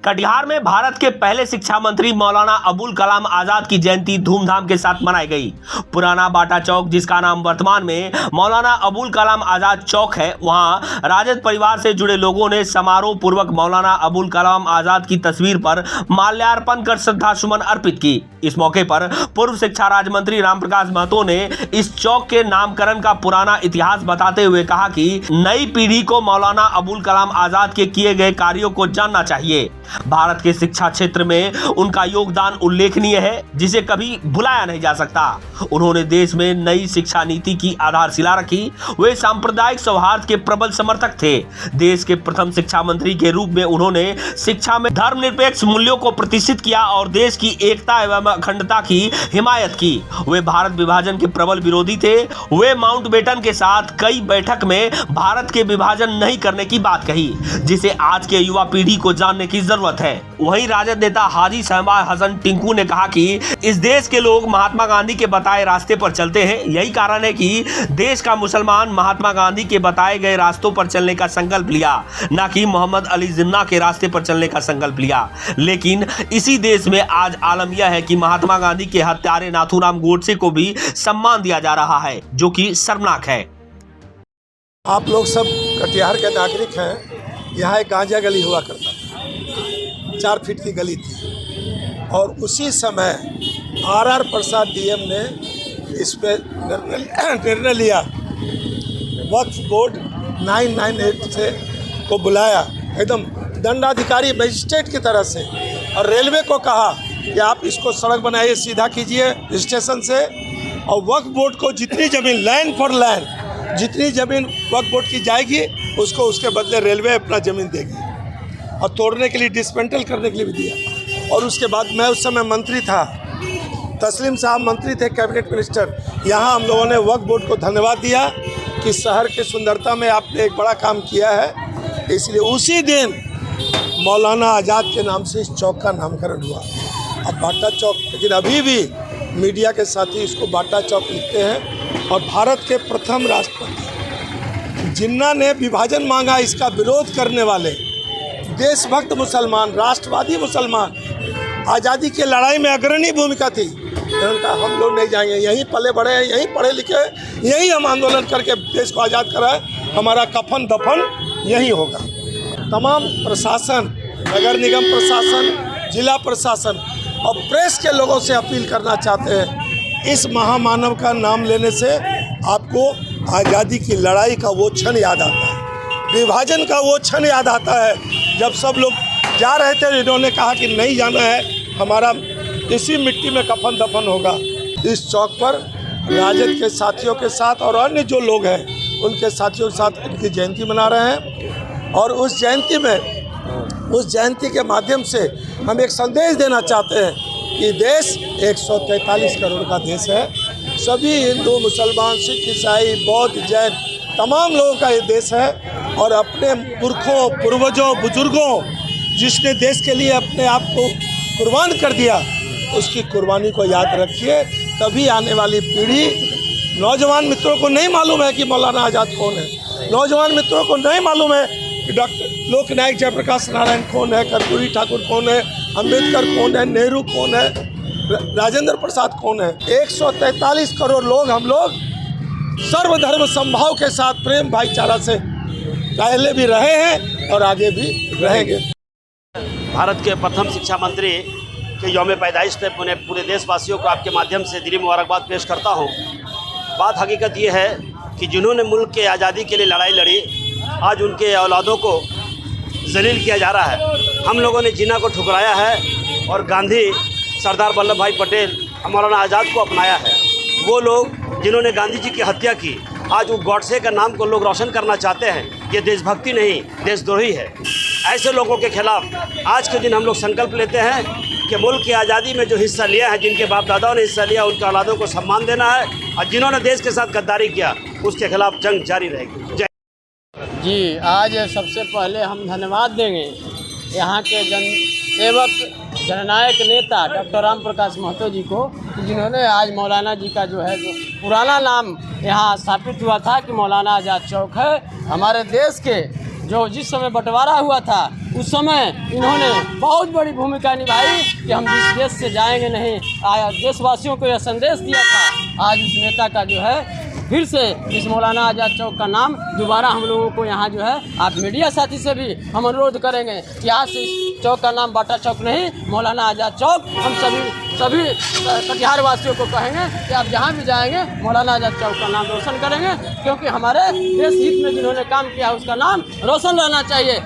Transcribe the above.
कटिहार में भारत के पहले शिक्षा मंत्री मौलाना अबुल कलाम आजाद की जयंती धूमधाम के साथ मनाई गई। पुराना बाटा चौक, जिसका नाम वर्तमान में मौलाना अबुल कलाम आजाद चौक है, वहां राजद परिवार से जुड़े लोगों ने समारोह पूर्वक मौलाना अबुल कलाम आजाद की तस्वीर पर माल्यार्पण कर श्रद्धासुमन अर्पित की। इस मौके पर पूर्व शिक्षा राज्य मंत्री रामप्रकाश महतो ने इस चौक के नामकरण का पुराना इतिहास बताते हुए कहा कि नई पीढ़ी को मौलाना अबुल कलाम आजाद के किए गए कार्यों को जानना चाहिए। भारत के शिक्षा क्षेत्र में उनका योगदान उल्लेखनीय है, जिसे कभी भुलाया नहीं जा सकता। उन्होंने देश में नई शिक्षा नीति की आधारशिला रखी। वे सांप्रदायिक सौहार्द के प्रबल समर्थक थे। देश के प्रथम शिक्षा मंत्री के रूप में उन्होंने शिक्षा में धर्मनिरपेक्ष मूल्यों को प्रतिष्ठित किया और देश की एकता एवं अखंडता की हिमायत की। वे भारत विभाजन के प्रबल विरोधी थे। वे माउंटबेटन के साथ कई बैठक में भारत के विभाजन नहीं करने की बात कही, जिसे आज के युवा पीढ़ी को जानने की जरूरत है। वहीं राजद नेता हाजी शहबाज हसन टिंकू ने कहा कि इस देश के लोग महात्मा गांधी के बताए रास्ते पर चलते हैं। यही कारण है कि देश का मुसलमान महात्मा गांधी के बताए गए रास्तों पर चलने का संकल्प लिया, न कि मोहम्मद अली जिन्ना के रास्ते पर चलने का संकल्प लिया। लेकिन इसी देश में आज आलम यह है कि महात्मा गांधी के हत्यारे नाथूराम गोडसे को भी सम्मान दिया जा रहा है, जो कि शर्मनाक है। आप लोग सब कटिहार के नागरिक हैं। यहाँ एक गांजा गली हुआ करता था, 4 फीट की गली थी, और उसी समय आर प्रसाद डीएम ने इस पे निर्णय लिया। वक्फ बोर्ड 998 से को बुलाया, एकदम दंडाधिकारी मजिस्ट्रेट की तरह से, और रेलवे को कहा कि आप इसको सड़क बनाइए, सीधा कीजिए स्टेशन से, और वक्फ बोर्ड को जितनी ज़मीन लैंड फॉर लैंड, जितनी ज़मीन वक्फ बोर्ड की जाएगी उसको उसके बदले रेलवे अपना ज़मीन देगी, और तोड़ने के लिए डिसमेंटल करने के लिए भी दिया। और उसके बाद मैं उस समय मंत्री था, तस्लीम साहब मंत्री थे, कैबिनेट मिनिस्टर। यहाँ हम लोगों ने वक्फ बोर्ड को धन्यवाद दिया कि शहर की सुंदरता में आपने एक बड़ा काम किया है। इसलिए उसी दिन मौलाना आज़ाद के नाम से इस चौक का नामकरण हुआ। अब बाटा चौक, लेकिन अभी भी मीडिया के साथी इसको बाटा चौक लिखते हैं। और भारत के प्रथम राष्ट्रपति जिन्ना ने विभाजन मांगा, इसका विरोध करने वाले देशभक्त मुसलमान, राष्ट्रवादी मुसलमान, आज़ादी की लड़ाई में अग्रणी भूमिका थी। उन्होंने कहा हम लोग नहीं जाएंगे, यहीं पले बड़े हैं, यहीं पढ़े लिखे, यहीं हम आंदोलन करके देश को आज़ाद कराएं, हमारा कफन दफन यहीं होगा। तमाम प्रशासन, नगर निगम प्रशासन, जिला प्रशासन और प्रेस के लोगों से अपील करना चाहते हैं, इस महामानव का नाम लेने से आपको आज़ादी की लड़ाई का वो क्षण याद आता है, विभाजन का वो क्षण याद आता है जब सब लोग जा रहे थे। इन्होंने कहा कि नहीं जाना है, हमारा इसी मिट्टी में कफन दफन होगा। इस चौक पर राजद के साथियों के साथ और अन्य जो लोग हैं उनके साथियों के साथ इनकी जयंती मना रहे हैं। और उस जयंती में, उस जयंती के माध्यम से हम एक संदेश देना चाहते हैं कि देश 143 करोड़ का देश है। सभी हिंदू, मुसलमान, सिख, ईसाई, बौद्ध, जैन, तमाम लोगों का ये देश है। और अपने पुरखों, पूर्वजों, बुजुर्गों, जिसने देश के लिए अपने आप को कुर्बान कर दिया, उसकी कुर्बानी को याद रखिए। तभी आने वाली पीढ़ी, नौजवान मित्रों को नहीं मालूम है कि मौलाना आज़ाद कौन है, नौजवान मित्रों को नहीं मालूम है कि डॉक्टर लोकनायक जयप्रकाश नारायण कौन है, कर्पूरी ठाकुर कौन है, अम्बेडकर कौन है, नेहरू कौन है, राजेंद्र प्रसाद कौन है। 143 करोड़ लोग, हम लोग सर्वधर्म समभाव के साथ प्रेम भाईचारा से पहले भी रहे हैं और आगे भी रहेंगे। भारत के प्रथम शिक्षा मंत्री के यौम पैदाइश पे पूरे देशवासियों को आपके माध्यम से दिली मुबारकबाद पेश करता हूँ। बात हकीकत ये है कि जिन्होंने मुल्क के आज़ादी के लिए लड़ाई लड़ी, आज उनके औलादों को जलील किया जा रहा है। हम लोगों ने जिन्ना को ठुकराया है और गांधी, सरदार वल्लभ भाई पटेल, मौलाना आज़ाद को अपनाया है। वो लोग जिन्होंने गांधी जी की हत्या की, आज वो गॉडसे का नाम को लोग रोशन करना चाहते हैं। ये देशभक्ति नहीं, देशद्रोही है। ऐसे लोगों के खिलाफ आज के दिन हम लोग संकल्प लेते हैं कि मुल्क की आज़ादी में जो हिस्सा लिया है, जिनके बाप दादाओं ने हिस्सा लिया, उनके औलादों को सम्मान देना है, और जिन्होंने देश के साथ गद्दारी किया उसके खिलाफ जंग जारी रहेगी। जय जी, आज सबसे पहले हम धन्यवाद देंगे यहाँ के जनसेवक, जननायक नेता डॉक्टर रामप्रकाश महतो जी को, जिन्होंने आज मौलाना जी का जो है जो पुराना नाम यहाँ स्थापित हुआ था कि मौलाना आज़ाद चौक है, हमारे देश के जो जिस समय बंटवारा हुआ था उस समय इन्होंने बहुत बड़ी भूमिका निभाई कि हम जिस देश से जाएंगे नहीं। देशवासियों को यह संदेश दिया था। आज इस नेता का जो है फिर से इस मौलाना आज़ाद चौक का नाम दोबारा हम लोगों को यहाँ जो है आप मीडिया साथी से भी हम अनुरोध करेंगे कि आज से इस चौक का नाम बाटा चौक नहीं मौलाना आज़ाद चौक। हम सभी कटिहार वासियों को कहेंगे कि आप जहाँ भी जाएंगे मौलाना आज़ाद चौक का नाम रोशन करेंगे, क्योंकि हमारे देश हित में जिन्होंने काम किया उसका नाम रोशन रहना चाहिए।